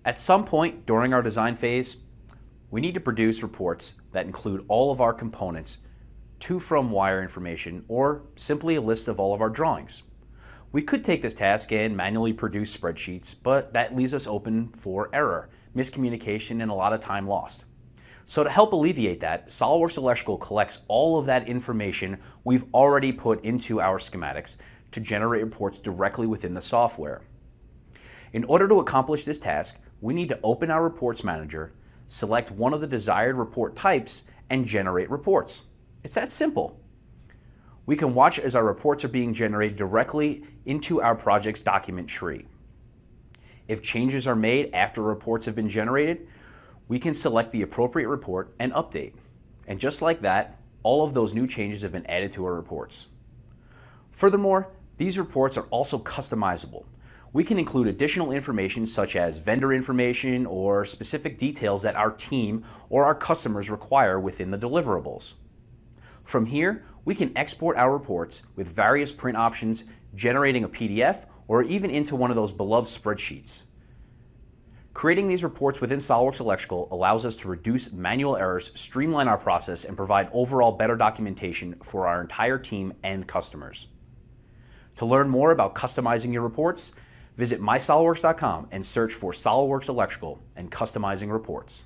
At some point during our design phase, we need to produce reports that include all of our components, to-from wire information, or simply a list of all of our drawings. We could take this task and manually produce spreadsheets, but that leaves us open for error, miscommunication, and a lot of time lost. So to help alleviate that, SOLIDWORKS Electrical collects all of that information we've already put into our schematics to generate reports directly within the software. In order to accomplish this task, we need to open our Reports Manager, select one of the desired report types, and generate reports. It's that simple. We can watch as our reports are being generated directly into our project's document tree. If changes are made after reports have been generated, we can select the appropriate report and update. And just like that, all of those new changes have been added to our reports. Furthermore, these reports are also customizable. We can include additional information such as vendor information or specific details that our team or our customers require within the deliverables. From here, we can export our reports with various print options, generating a PDF or even into one of those beloved spreadsheets. Creating these reports within SOLIDWORKS Electrical allows us to reduce manual errors, streamline our process, and provide overall better documentation for our entire team and customers. To learn more about customizing your reports, visit mysolidworks.com and search for SOLIDWORKS Electrical and customizing reports.